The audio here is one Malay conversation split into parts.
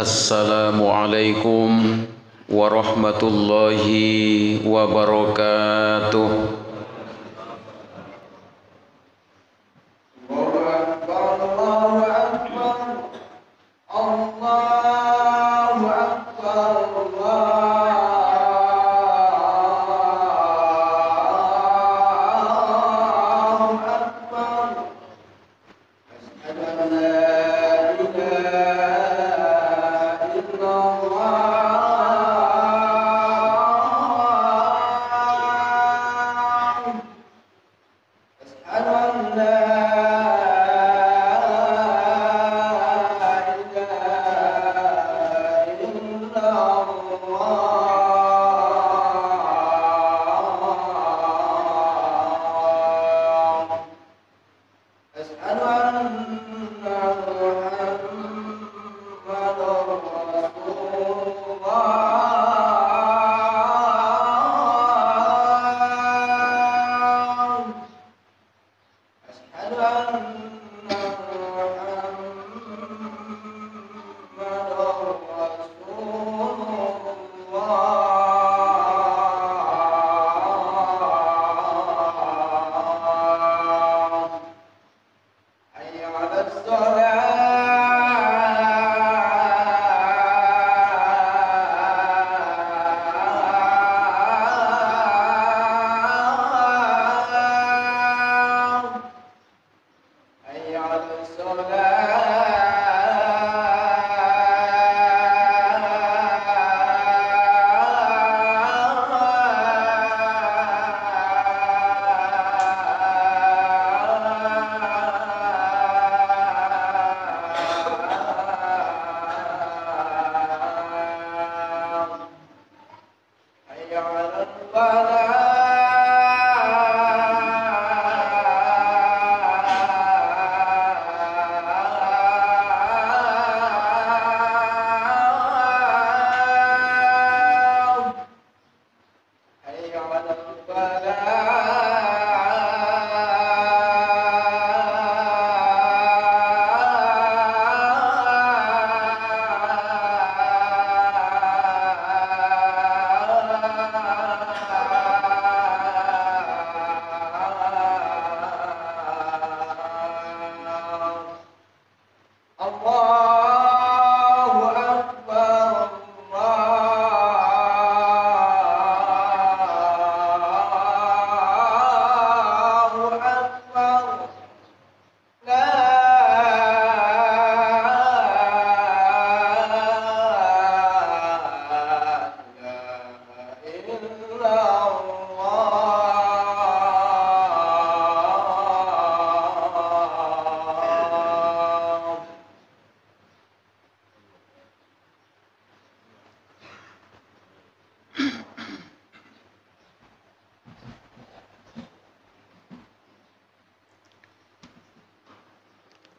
Assalamualaikum warahmatullahi wabarakatuh.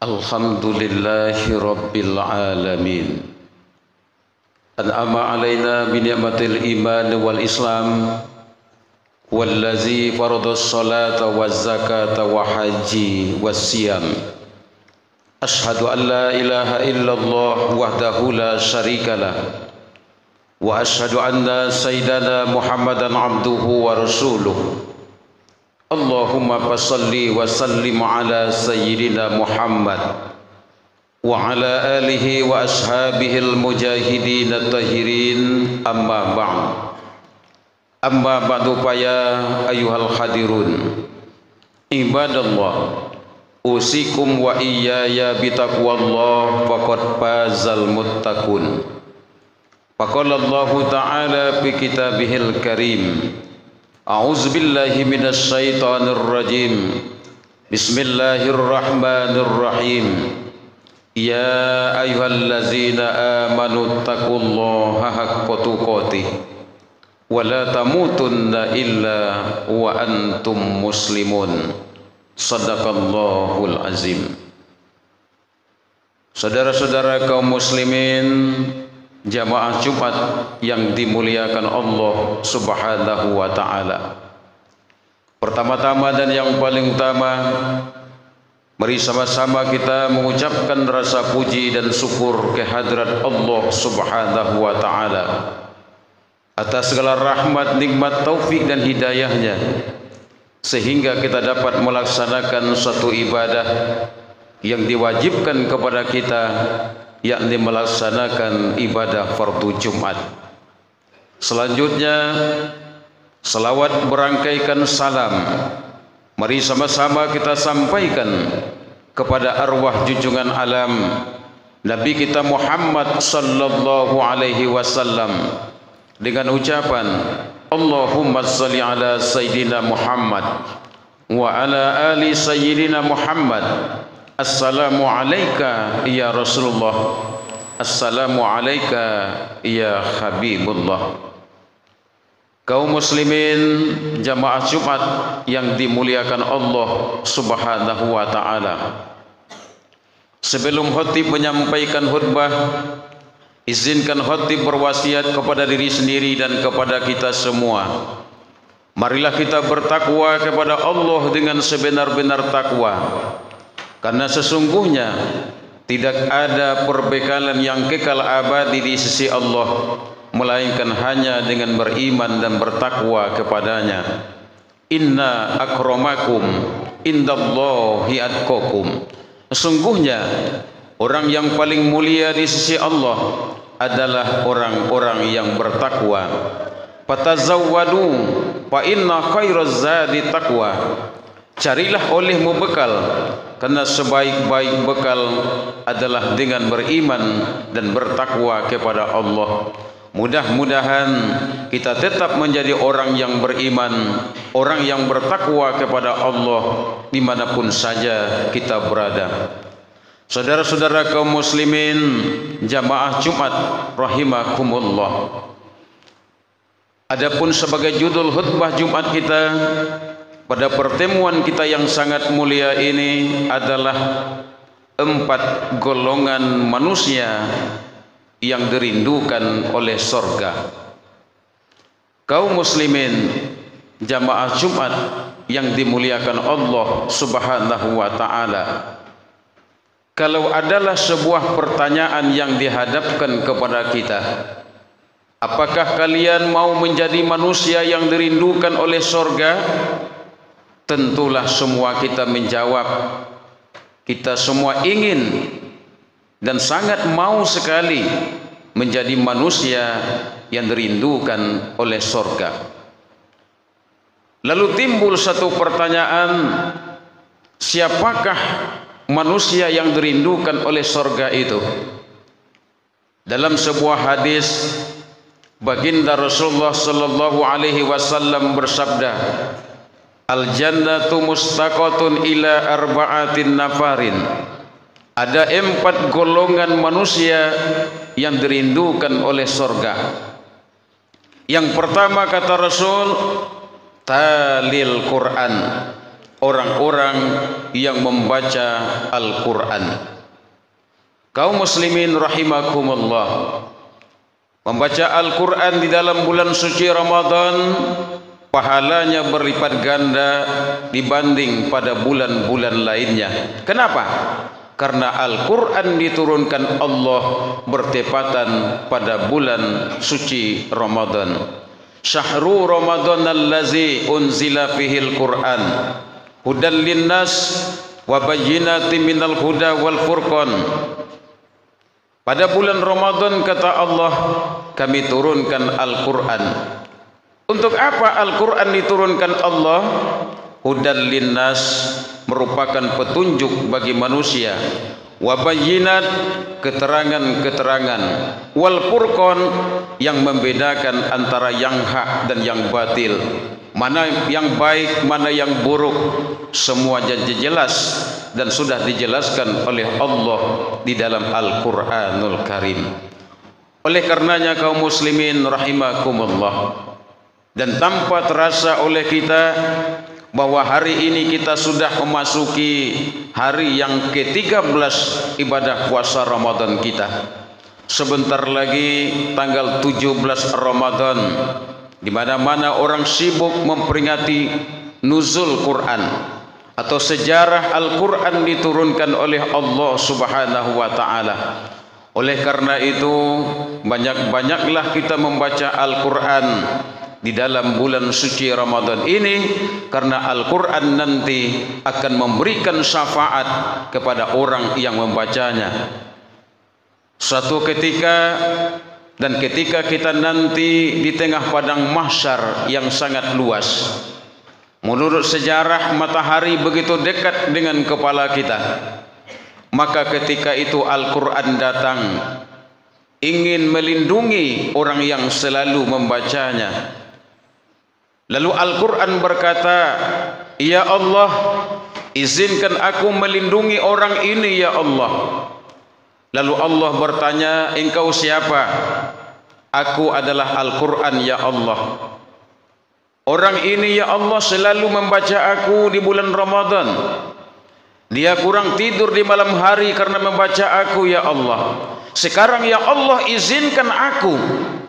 Alhamdulillahi Rabbil Alamin. An'ama alaina bini'matil iman wal islam wallazi faradha as-salata waz zakata wa haji was siyam. Ashhadu an la ilaha illallah wahdahu la syarikalah wa ashhadu anna sayyidana Muhammadan abduhu wa rasuluh. Allahumma salli wa sallim ala sayyidina Muhammad wa ala alihi wa ashabihi al-mujahidin at-tahirin, amma ba'du ya ayyuhal hadirun ibadallah, usikum wa iyaya bitaqwallah faqad fazal muttaqun. Faqala Allah ta'ala fi kitabihil karim, a'udzu billahi minasy syaithanir rajim. Bismillahirrahmanirrahim. Ya ayyuhallazina amanu taqullaha haqqa tuqatih wa la tamutunna illa wa antum muslimun. Shadaqallahul azim. Saudara-saudara kaum muslimin, jamaah Jumat yang dimuliakan Allah Subhanahu wa taala. Pertama-tama dan yang paling utama, Mari sama-sama kita mengucapkan rasa puji dan syukur kehadrat Allah Subhanahu wa taala atas segala rahmat, nikmat, taufik dan hidayahnya, sehingga kita dapat melaksanakan suatu ibadah yang diwajibkan kepada kita, yakni melaksanakan ibadah fardu Jumat. Selanjutnya, selawat berangkaikan salam mari sama-sama kita sampaikan kepada arwah junjungan alam Nabi kita Muhammad sallallahu alaihi wasallam dengan ucapan Allahumma shalli ala sayyidina Muhammad wa ala ali sayyidina Muhammad. Assalamu alayka ya Rasulullah, assalamu alayka ya Habibullah. Kaum muslimin jamaah Jumat yang dimuliakan Allah Subhanahu wa taala. Sebelum khatib menyampaikan khutbah, izinkan khatib berwasiat kepada diri sendiri dan kepada kita semua. Marilah kita bertakwa kepada Allah dengan sebenar-benar takwa. Karena sesungguhnya tidak ada perbekalan yang kekal abadi di sisi Allah melainkan hanya dengan beriman dan bertakwa kepadanya. Inna akramakum indallahi atqakum. Sesungguhnya orang yang paling mulia di sisi Allah adalah orang-orang yang bertakwa. Fatazawwadu fa inna khairaz zadi taqwa. Carilah olehmu bekal, karena sebaik-baik bekal adalah dengan beriman dan bertakwa kepada Allah. Mudah-mudahan kita tetap menjadi orang yang beriman, orang yang bertakwa kepada Allah dimanapun saja kita berada. Saudara-saudara kaum muslimin jamaah Jumat rahimakumullah. Adapun sebagai judul khutbah Jumat kita pada pertemuan kita yang sangat mulia ini adalah 4 golongan manusia yang dirindukan oleh sorga. Kaum muslimin jamaah Jumat yang dimuliakan Allah Subhanahu wa taala, kalau adalah sebuah pertanyaan yang dihadapkan kepada kita, apakah kalian mau menjadi manusia yang dirindukan oleh sorga? Tentulah semua kita menjawab, kita semua ingin dan sangat mau sekali menjadi manusia yang dirindukan oleh sorga. Lalu timbul satu pertanyaan, siapakah manusia yang dirindukan oleh sorga itu? Dalam sebuah hadis, baginda Rasulullah sallallahu alaihi wasallam bersabda, al-jannatu mustaqatun ila arba'atin nafarin. Ada 4 golongan manusia yang dirindukan oleh sorga. Yang pertama kata Rasul, talil Quran, orang-orang yang membaca Al-Quran. Kaum muslimin rahimakumullah, membaca Al-Quran di dalam bulan suci Ramadan pahalanya berlipat ganda dibanding pada bulan-bulan lainnya. Kenapa? Karena Al-Quran diturunkan Allah bertepatan pada bulan suci Ramadan. Syahru Ramadan allazi unzila fihil Quran hudan linnas wa bayyinatin minal huda wal furqan. Pada bulan Ramadan kata Allah, kami turunkan Al-Quran. Untuk apa Al-Quran diturunkan Allah? Hudan linnas, merupakan petunjuk bagi manusia. Wabayinat, keterangan-keterangan. Wal furqan, yang membedakan antara yang hak dan yang batil. Mana yang baik, mana yang buruk. Semuanya jelas dan sudah dijelaskan oleh Allah di dalam Al-Quranul Karim. Oleh karenanya kaum muslimin rahimakumullah, dan tanpa terasa oleh kita bahwa hari ini kita sudah memasuki hari yang ke-13 ibadah puasa Ramadan kita. Sebentar lagi tanggal 17 Ramadan, di mana-mana orang sibuk memperingati nuzul Quran, atau sejarah Al-Quran diturunkan oleh Allah Subhanahu wa ta'ala. Oleh karena itu, banyak-banyaklah kita membaca Al-Quran di dalam bulan suci Ramadan ini, karena Al-Quran nanti akan memberikan syafaat kepada orang yang membacanya. Suatu ketika, dan ketika kita nanti di tengah padang mahsyar yang sangat luas, menurut sejarah matahari begitu dekat dengan kepala kita, maka ketika itu Al-Quran datang ingin melindungi orang yang selalu membacanya. Lalu Al-Quran berkata, "Ya Allah, izinkan aku melindungi orang ini ya Allah." Lalu Allah bertanya, "Engkau siapa?" "Aku adalah Al-Quran ya Allah. Orang ini ya Allah selalu membaca aku di bulan Ramadan. Dia kurang tidur di malam hari karena membaca aku ya Allah. Sekarang ya Allah izinkan aku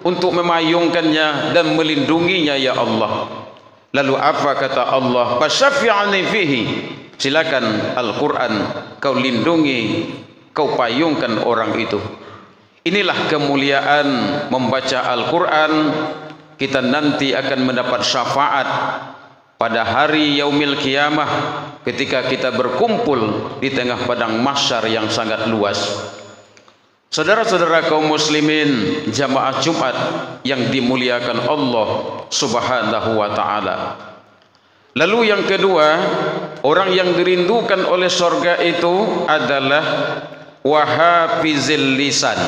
untuk memayungkannya dan melindunginya ya Allah." Lalu apa kata Allah? "Fasyafi'ani fihi." Silakan Al-Quran kau lindungi, kau payungkan orang itu. Inilah kemuliaan membaca Al-Quran. Kita nanti akan mendapat syafaat pada hari yaumil kiamah, ketika kita berkumpul di tengah padang mahsyar yang sangat luas. Saudara-saudara kaum muslimin, jamaah Jumat yang dimuliakan Allah Subhanahu wa ta'ala. Lalu yang kedua, orang yang dirindukan oleh surga itu adalah wahafizil lisan,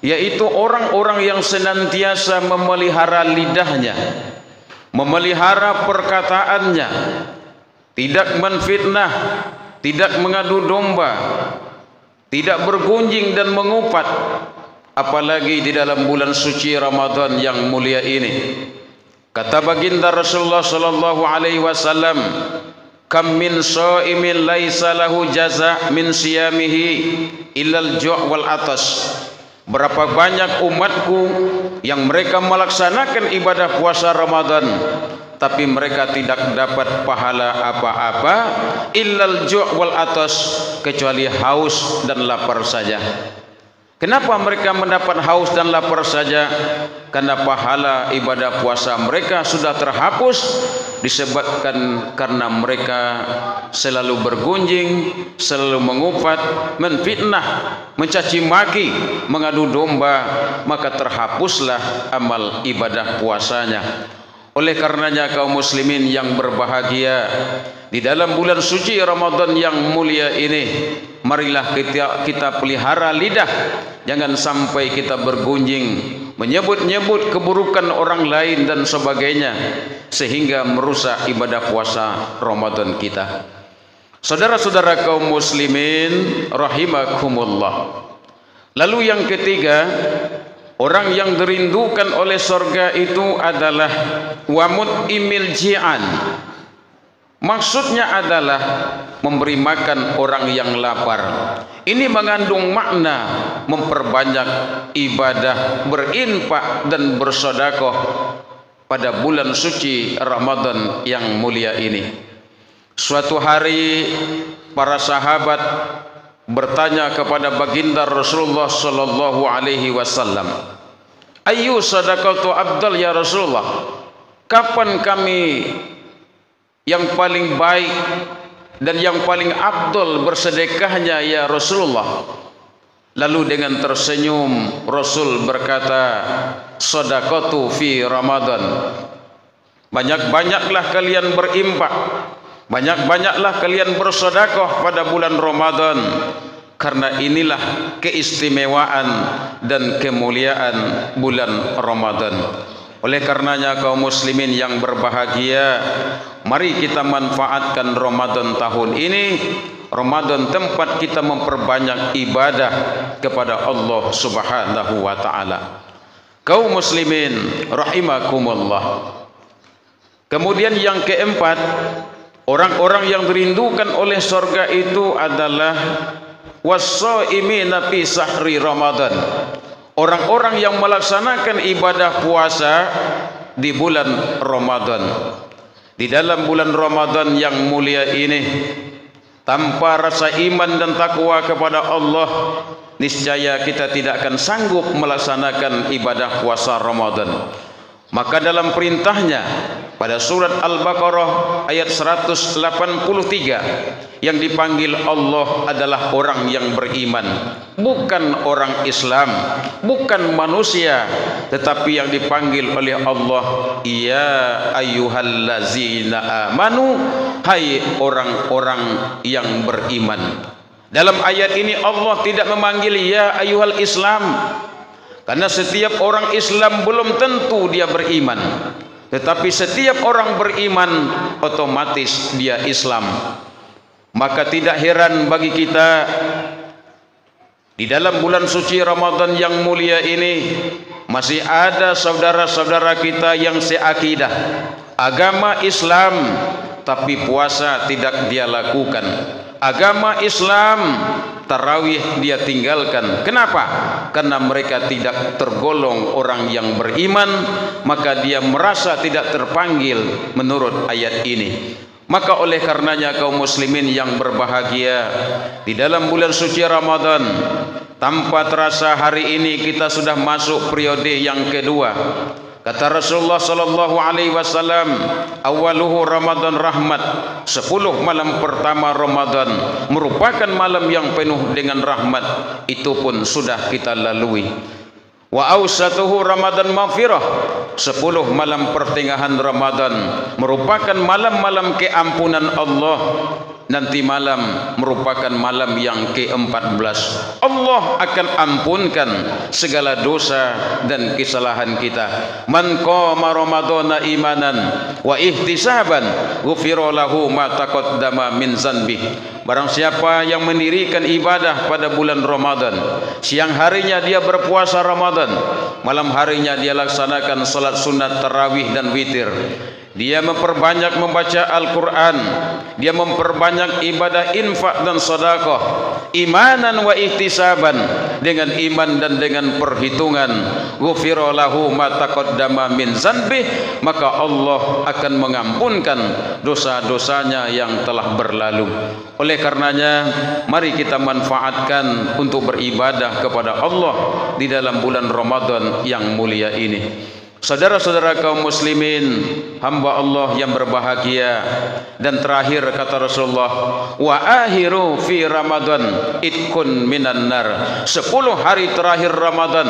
yaitu orang-orang yang senantiasa memelihara lidahnya, memelihara perkataannya, tidak menfitnah, tidak mengadu domba, tidak bergunjing dan mengupat, apalagi di dalam bulan suci Ramadan yang mulia ini. Kata baginda Rasulullah sallallahu alaihi wasallam, "Kam min shaimin laisa lahu jaza min siyamihi illal ju' wal atas." Berapa banyak umatku yang mereka melaksanakan ibadah puasa Ramadan, tapi mereka tidak dapat pahala apa-apa, illal ju' wal atas, kecuali haus dan lapar saja. Kenapa mereka mendapat haus dan lapar saja? Karena pahala ibadah puasa mereka sudah terhapus, disebabkan karena mereka selalu bergunjing, selalu mengupat, menfitnah, mencaci maki, mengadu domba, maka terhapuslah amal ibadah puasanya. Oleh karenanya kaum muslimin yang berbahagia, di dalam bulan suci Ramadan yang mulia ini, marilah kita pelihara lidah. Jangan sampai kita bergunjing, menyebut-nyebut keburukan orang lain dan sebagainya, sehingga merusak ibadah puasa Ramadan kita. Saudara-saudara kaum muslimin rahimakumullah. Lalu yang ketiga, orang yang dirindukan oleh surga itu adalah wamut imil ji'an. Maksudnya adalah memberi makan orang yang lapar. Ini mengandung makna memperbanyak ibadah, berinfak dan bersedekah pada bulan suci Ramadan yang mulia ini. Suatu hari para sahabat bertanya kepada baginda Rasulullah sallallahu alaihi wasallam, "Ayyu sadaqatu afdal ya Rasulullah?" Kapan kami yang paling baik dan yang paling afdal bersedekahnya ya Rasulullah? Lalu dengan tersenyum Rasul berkata, "Sadaqatu fi Ramadan." Banyak-banyaklah kalian berinfak, banyak-banyaklah kalian bersedekah pada bulan Ramadan, karena inilah keistimewaan dan kemuliaan bulan Ramadan. Oleh karenanya kaum muslimin yang berbahagia, mari kita manfaatkan Ramadan tahun ini, Ramadan tempat kita memperbanyak ibadah kepada Allah Subhanahu wa ta'ala. Kaum muslimin rahimakumullah. Kemudian yang keempat, orang-orang yang dirindukan oleh surga itu adalah was-shaimina fi sahri Ramadan. Orang-orang yang melaksanakan ibadah puasa di bulan Ramadan. di dalam bulan Ramadan yang mulia ini, tanpa rasa iman dan takwa kepada Allah, niscaya kita tidak akan sanggup melaksanakan ibadah puasa Ramadan. Maka dalam perintahnya pada surat Al-Baqarah ayat 183, yang dipanggil Allah adalah orang yang beriman, bukan orang Islam, bukan manusia, tetapi yang dipanggil oleh Allah, ya ayyuhallazina amanu, hai orang-orang yang beriman. Dalam ayat ini Allah tidak memanggil ya ayyuhal Islam, karena setiap orang Islam belum tentu dia beriman, tetapi setiap orang beriman otomatis dia Islam. Maka tidak heran bagi kita di dalam bulan suci Ramadan yang mulia ini masih ada saudara-saudara kita yang seakidah agama Islam, tapi puasa tidak dia lakukan. Agama Islam, tarawih dia tinggalkan. Kenapa? Karena mereka tidak tergolong orang yang beriman, maka dia merasa tidak terpanggil menurut ayat ini. Maka oleh karenanya kaum muslimin yang berbahagia, di dalam bulan suci Ramadan, tanpa terasa hari ini kita sudah masuk periode yang kedua. Kata Rasulullah sallallahu alaihi wasallam, awaluhu Ramadan rahmat, 10 malam pertama Ramadan merupakan malam yang penuh dengan rahmat, itu pun sudah kita lalui. Wa awsatuhu Ramadan maghfirah, 10 malam pertengahan Ramadan merupakan malam-malam keampunan Allah. Nanti malam merupakan malam yang ke-14. Allah akan ampunkan segala dosa dan kesalahan kita. Man qama ramadhana imanan wa ihtisaban ghufira lahu ma taqaddama min zanbi. Barang siapa yang mendirikan ibadah pada bulan Ramadan, siang harinya dia berpuasa Ramadan, malam harinya dia laksanakan salat sunat tarawih dan witir, dia memperbanyak membaca Al-Quran, dia memperbanyak ibadah infak dan sedekah, imanan wa ihtisaban, dengan iman dan dengan perhitungan, ghufira lahu ma taqaddama min zanbi, maka Allah akan mengampunkan dosa-dosanya yang telah berlalu. Oleh karenanya, mari kita manfaatkan untuk beribadah kepada Allah di dalam bulan Ramadan yang mulia ini. Saudara-saudara kaum muslimin, hamba Allah yang berbahagia, dan terakhir kata Rasulullah, wa akhiru fi Ramadan itkun minan nar. 10 hari terakhir Ramadan,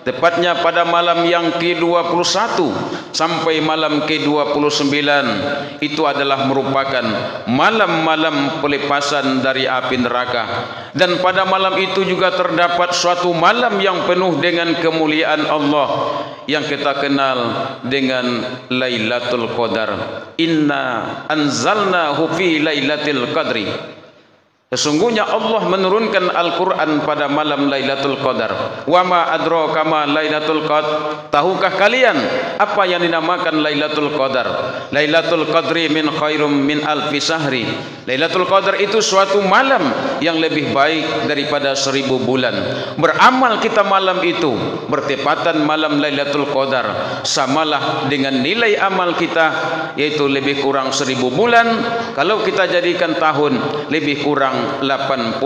tepatnya pada malam yang ke-21 sampai malam ke-29, itu adalah merupakan malam-malam pelepasan dari api neraka. Dan pada malam itu juga terdapat suatu malam yang penuh dengan kemuliaan Allah, yang kita kenal dengan Lailatul Qadar. Inna anzalnahu fi Lailatul Qadri. Sesungguhnya Allah menurunkan Al-Quran pada malam Lailatul Qadar. Wa ma adraka ma Lailatul Qadar. Tahukah kalian apa yang dinamakan Lailatul Qadar? Lailatul Qadri min khairum min alfi sahri. Lailatul Qadar itu suatu malam yang lebih baik daripada 1000 bulan. Beramal kita malam itu, bertepatan malam Lailatul Qadar, samalah dengan nilai amal kita, yaitu lebih kurang 1000 bulan. Kalau kita jadikan tahun, lebih kurang 83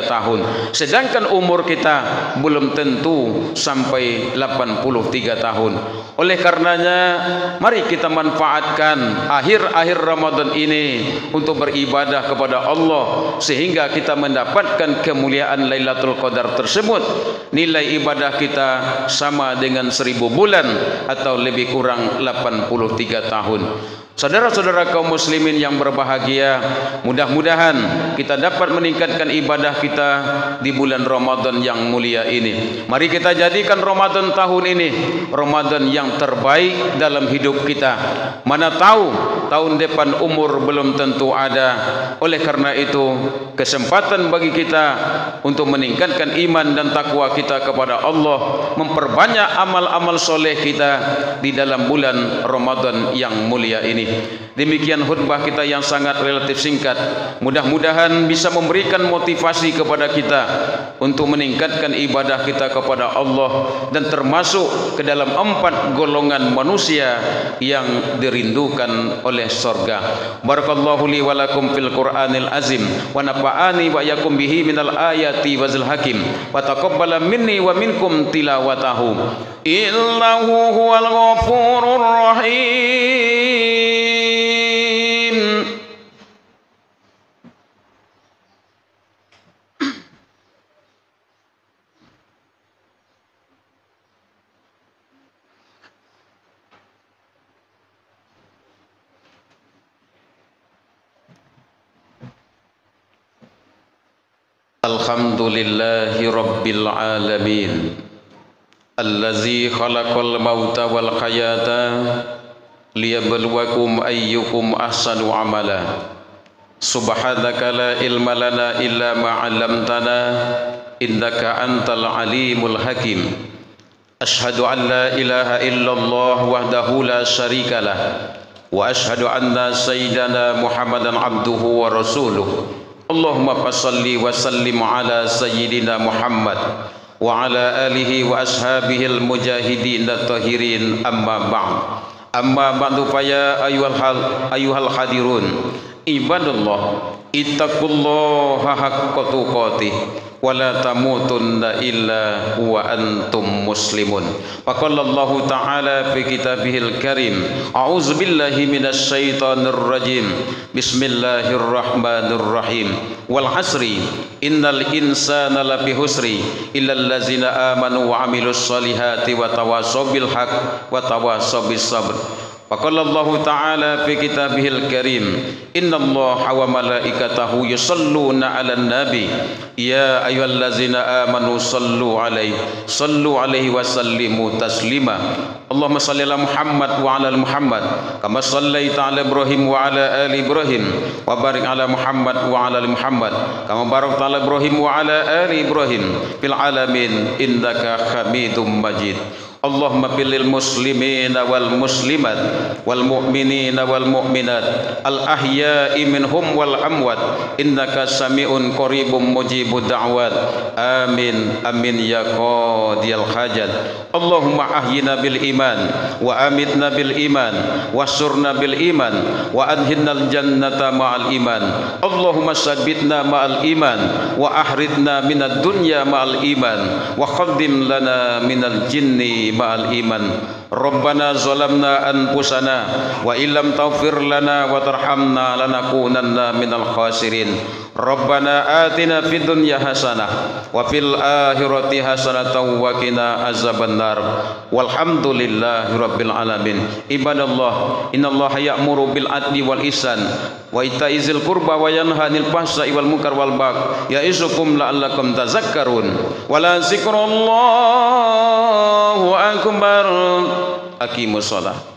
tahun. Sedangkan umur kita belum tentu sampai 83 tahun. Oleh karenanya, mari kita manfaatkan akhir-akhir Ramadan ini untuk beribadah kepada Allah, sehingga kita mendapatkan kemuliaan Lailatul Qadar tersebut. Nilai ibadah kita sama dengan 1000 bulan atau lebih kurang 83 tahun. Saudara-saudara kaum muslimin yang berbahagia, mudah-mudahan kita dapat meningkatkan ibadah kita di bulan Ramadan yang mulia ini. Mari kita jadikan Ramadan tahun ini Ramadan yang terbaik dalam hidup kita. Mana tahu tahun depan umur belum tentu ada. Oleh karena itu, kesempatan bagi kita untuk meningkatkan iman dan takwa kita kepada Allah, memperbanyak amal-amal soleh kita di dalam bulan Ramadan yang mulia ini. Demikian khutbah kita yang sangat relatif singkat, mudah-mudahan bisa memberikan motivasi kepada kita untuk meningkatkan ibadah kita kepada Allah dan termasuk ke dalam 4 golongan manusia yang dirindukan oleh surga. Barakallahu li wa lakum fil Qur'anil azim wa nafa'ani wa yakum bihi minal ayati wazil hakim wa taqabbala minni wa minkum tilawatahu innahu huwal ghafurur rahim. Alhamdulillahi rabbil alamin allazi khalaqal mauta wal hayata liyabluwakum ayyukum ahsanu amala. Subhanaka la ilma lana illa ma 'allamtana innaka antal alimul hakim. Ashhadu an la ilaha illallah wahdahu la syarikalah wa ashhadu anna sayyidana Muhammadan abduhu wa rasuluh. Allahumma fassalli wa sallim ala sayyidina Muhammad wa ala alihi wa ashabihil mujahidin at-tahirin amma ba'du fa ya ayyuhal hadirun ibadallah ittaqullaha haqqa tuqatih wa la tamutunna illa wa antum muslimun. Faqala Allah ta'ala fi kitabihil karim a'udzu billahi minasy syaithanir rajim bismillahirrahmanirrahim wal asri innal insana lafi husri illal ladzina amanu wa amilus solihati wa tawassaw bil haqq wa tawassaw bis sabr. Faqala Allah ta'ala fi kitabihil karim innallaha wa malaikatahu yusholluna 'alan nabi ya ayyuhallazina amanu sallu alaihi wa sallimu taslima. Allahumma shalli ala Muhammad wa ala Muhammad kama shallaita ala Ibrahim wa ala ali Ibrahim wa barik ala Muhammad wa ala Muhammad kama barakta ala Ibrahim wa ala ali Ibrahim fil alamin innaka Hamidum Majid. Allahumma bilil muslimina wal muslimat wal mu'minina wal mu'minat al ahya'i minhum wal amwat innaka sami'un qaribum mujibud da'wat amin amin ya qadiyal hajat. Allahumma ahyina bil iman wa amitna bil iman wasurna bil iman wa adhinnal jannata ma'al iman. Allahumma sabbitna ma'al iman wa ahridna minad dunya ma'al iman wa khaddim lana minal jinni ma'al iman. Rabbana zalamna anfusana wa illam taghfir lana wa tarhamna lanakunanna minal khasirin. Rabbana atina fid dunya hasanah wa fil akhirati hasanatan wa qina azabannar. Walhamdulillahi rabbil alamin. Ibadallah, innallaha ya'muru bil adli wal ihsan wa ita'izil qurba wa yanha 'anil fahsya'i wal munkar wal baghi ya'izukum la'allakum tazakkarun. Wala zikrullahu akbar. Aqimus shalah.